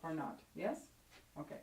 Or not? Yes? Okay.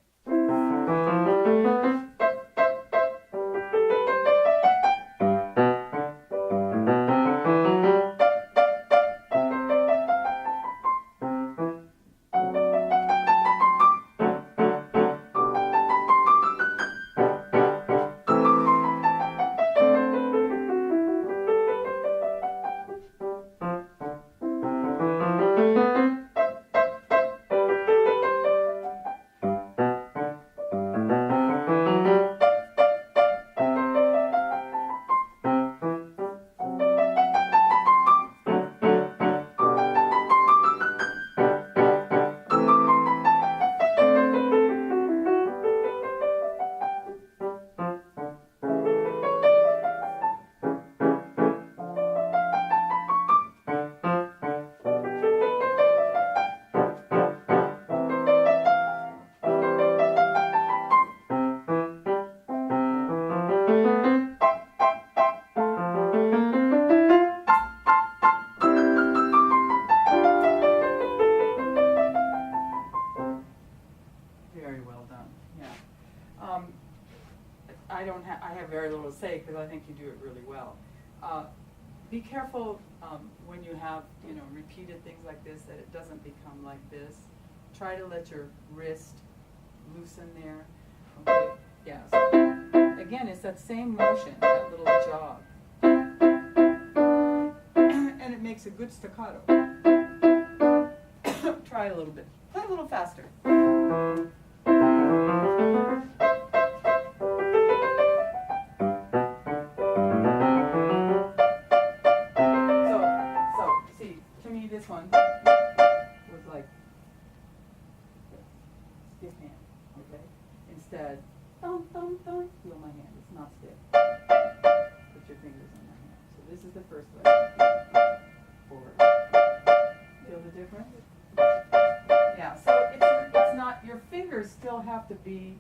Very well done. Yeah. I have very little to say because I think you do it really well. Be careful when you have, repeated things like this that it doesn't become like this. Try to let your wrist loosen there. Okay. Yeah. So again, it's that same motion, that little jog, and it makes a good staccato. Try a little bit. Play a little faster. This one was like stiff hand, okay? Instead, thump, thump, thump, feel my hand. It's not stiff. Put your fingers on my hand. So this is the first way. Forward. Feel the difference? Yeah, so it's not, your fingers still have to be,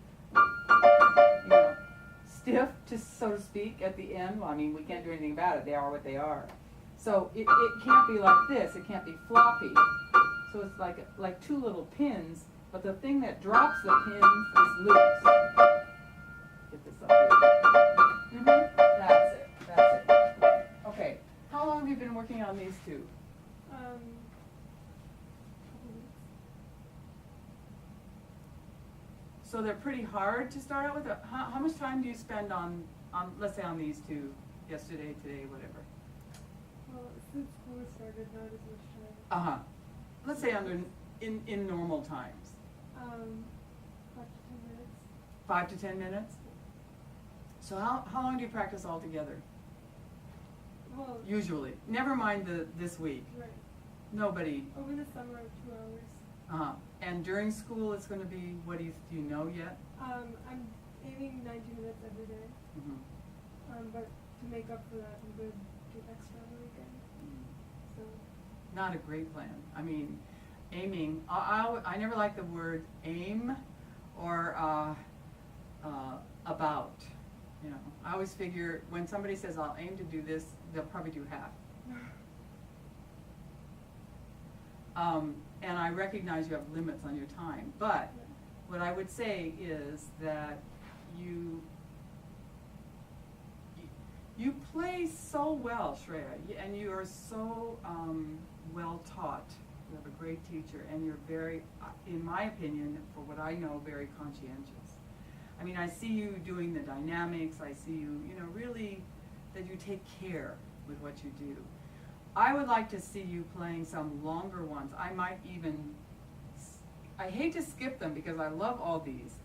stiff, so to speak, at the end. Well, I mean, we can't do anything about it. They are what they are. So it can't be like this, it can't be floppy. So it's like two little pins, but the thing that drops the pins is loose. Get this up here. That's it. Okay, how long have you been working on these two? Couple weeks. So they're pretty hard to start out with? How much time do you spend on, let's say on these two, yesterday, today, whatever? Well, since school started, not as much time. Let's say in normal times. 5 to 10 minutes. 5 to 10 minutes? So how long do you practice all together? Well, Usually. Never mind this week. right. Nobody. Over the summer, 2 hours. And during school it's going to be, what do you know yet? I'm aiming 90 minutes every day. But to make up for that, I'm going to do extra on the weekend. So. Not a great plan. I mean, aiming, I never like the word aim or about. I always figure when somebody says I'll aim to do this, they'll probably do half. And I recognize you have limits on your time, but what I would say is that you play so well, Shreya, and you are so well taught. You have a great teacher, and you're very, in my opinion, for what I know, very conscientious. I mean, I see you doing the dynamics. I see you, really that you take care with what you do. I would like to see you playing some longer ones. I might even, I hate to skip them because I love all these,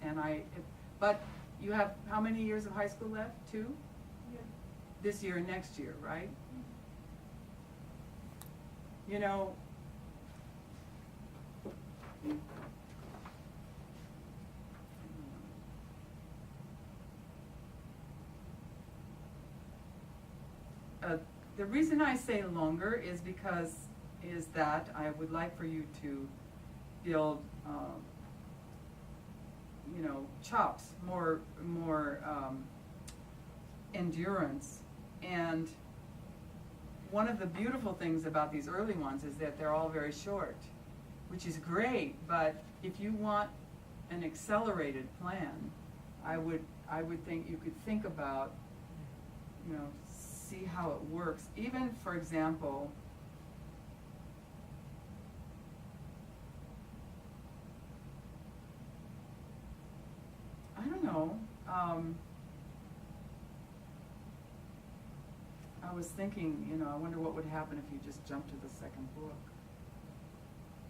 but you have how many years of high school left? 2? Yeah. This year and next year, right? The reason I say longer is that I would like for you to build, chops, more endurance. And one of the beautiful things about these early ones is that they're all very short, which is great, but if you want an accelerated plan, I would think you could think about, see how it works. Even, for example, I don't know, I was thinking, I wonder what would happen if you just jumped to the second book.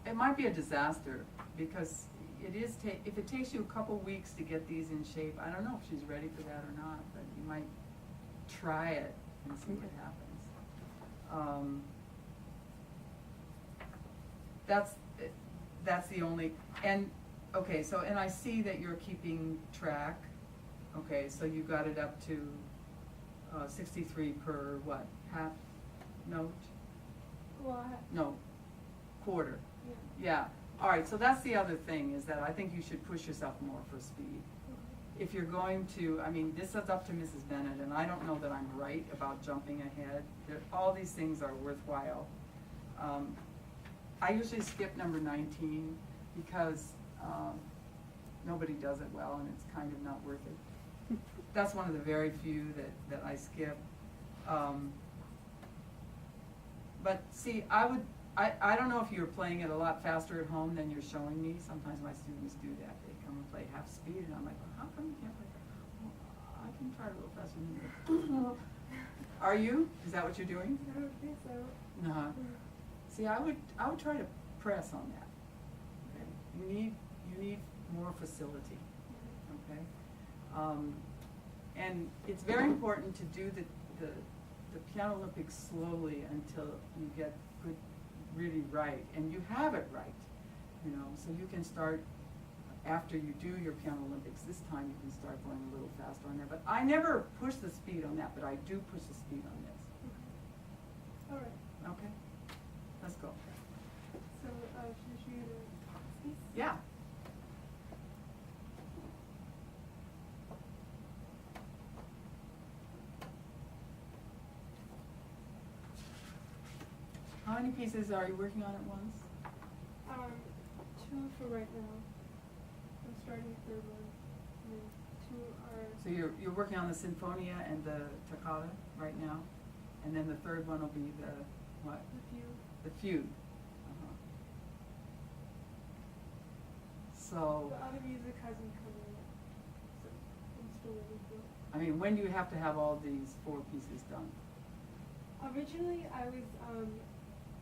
It might be a disaster, because if it takes you a couple weeks to get these in shape, I don't know if she's ready for that or not, but you might try it and see what happens. That's the only, and, okay, so, and I see that you're keeping track. Okay, so you got it up to 63 per what, half note? Well, No, quarter. yeah. Yeah, all right, so that's the other thing, is that I think you should push yourself more for speed. If you're going to, this is up to Mrs. Bennett, and I don't know that I'm right about jumping ahead. All these things are worthwhile. I usually skip number 19 because nobody does it well, and it's kind of not worth it. That's one of the very few that I skip. But see, I don't know if you're playing it a lot faster at home than you're showing me. Sometimes my students do that. They come and play half speed, and I'm like, well, how come you can't play that? Well, I can try it a little faster than you. Are you? Is that what you're doing? I don't think so. No. See, I would try to press on that. Okay? You need more facility. Okay? And it's very important to do the Piano Olympics slowly until you get good, really right, and you have it right, so you can start, after you do your Piano Olympics this time, you can start going a little faster on there. But I never push the speed on that, but I do push the speed on this. All right. Okay, let's go. So, should you do this? Yeah. How many pieces are you working on at once? 2 for right now. I'm starting the third one. And then 2 are. So you're working on the Sinfonia and the Toccata right now, and then the third one will be the what? The Fugue. The Fugue. So. The other music hasn't come in yet, so I'm still waiting for it. When do you have to have all these 4 pieces done? Originally, I was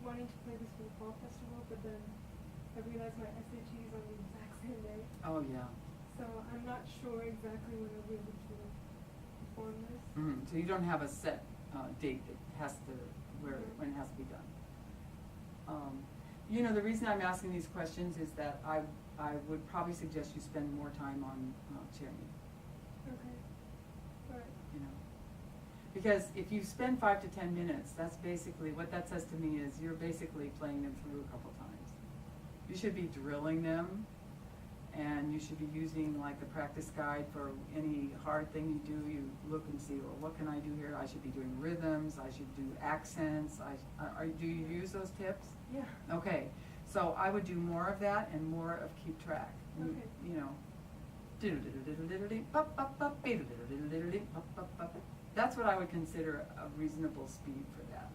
wanting to play this for the fall festival, but then I realized my SAT is on the exact same day. Oh yeah. So I'm not sure exactly when I'll be able to perform this. Mm-hmm. So you don't have a set date that has to when it has to be done. The reason I'm asking these questions is that I would probably suggest you spend more time on chair music. Okay. All right. Because if you spend 5 to 10 minutes, that's basically, what that says to me is you're basically playing them through a couple times. You should be drilling them, and you should be using like the practice guide for any hard thing you do. You look and see, well, what can I do here? I should be doing rhythms, I should do accents. Do you use those tips? Yeah. Okay, so I would do more of that and more of keep track. Okay. That's what I would consider a reasonable speed for that.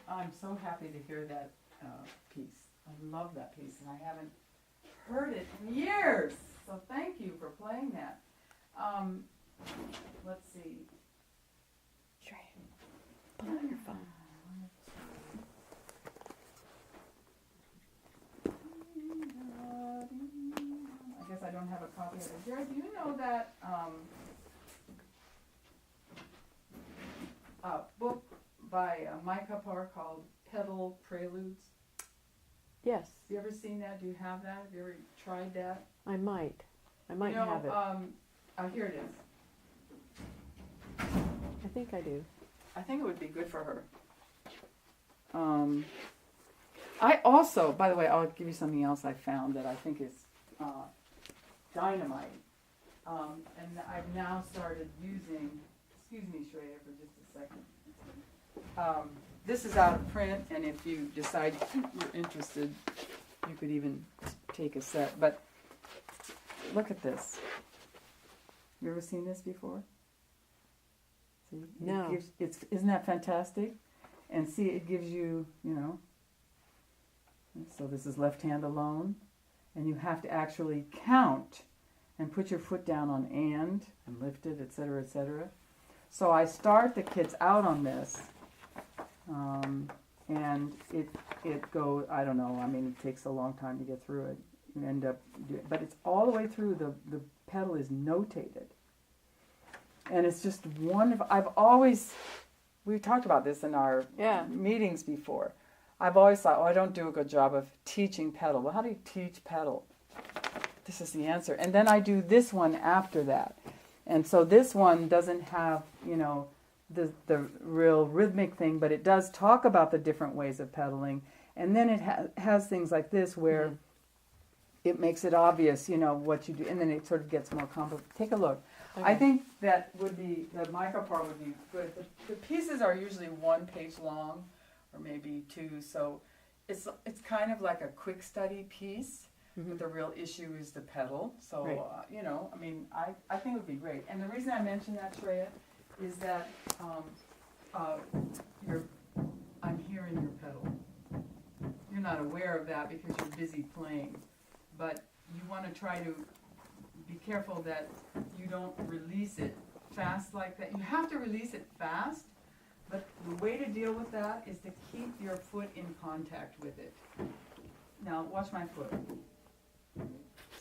I'm so happy to hear that piece. I love that piece, and I haven't heard it in years. So thank you for playing that. Let's see. Sure. Pull out your phone. I guess I don't have a copy of it. Jared, do you know that book by Micah Parr called Pedal Preludes? Yes. Have you ever seen that? Do you have that? Have you ever tried that? I might have it. Here it is. I think I do. I think it would be good for her. I also, by the way, I'll give you something else I found that I think is dynamite. And I've now started using, excuse me, Shreya, for just a second. This is out of print, and if you decide you're interested, you could even take a set. But look at this. You ever seen this before? See, no. Isn't that fantastic? And see, it gives you, so this is left hand alone, and you have to actually count and put your foot down on and lift it, etc., etc. So I start the kids out on this, and it goes, I don't know, I mean, it takes a long time to get through it. You end up doing, but it's all the way through, the pedal is notated. And it's just wonderful. We've talked about this in our meetings before. I've always thought, I don't do a good job of teaching pedal. Well, how do you teach pedal? This is the answer. And then I do this one after that. And so this one doesn't have, the real rhythmic thing, but it does talk about the different ways of pedaling. And then it has things like this where it makes it obvious, what you do. And then it sort of gets more complicated. Take a look. Okay. I think that would be, the micro part would be good. The pieces are usually 1 page long, or maybe 2, so it's kind of like a quick study piece, but the real issue is the pedal. So, right. I think it would be great. And the reason I mention that, Shreya, is that I'm hearing your pedal. You're not aware of that because you're busy playing, but you want to try to be careful that you don't release it fast like that. You have to release it fast, but the way to deal with that is to keep your foot in contact with it. Now, watch my foot.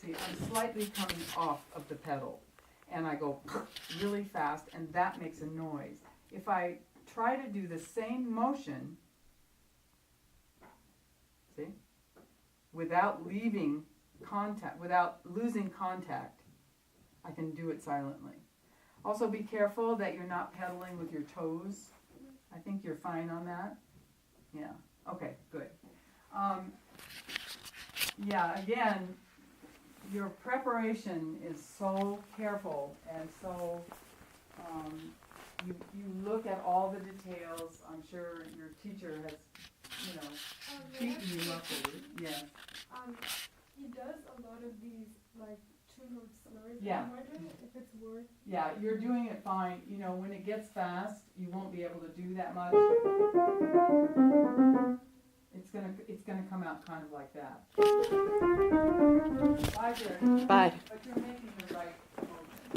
See, I'm slightly coming off of the pedal, and I go really fast, and that makes a noise. If I try to do the same motion, see, without leaving contact, without losing contact, I can do it silently. Also be careful that you're not pedaling with your toes. I think you're fine on that. Yeah, okay, good. Again, your preparation is so careful, and so you look at all the details. I'm sure your teacher has, beaten you up with it. Yeah. He does a lot lot of these like two-note slurs. Yeah. I'm wondering if it's worth. Yeah, you're doing it fine. You know, when it gets fast, you won't be able to do that much. It's gonna come out kind of like that. Bye, Jerry. Bye. But you're making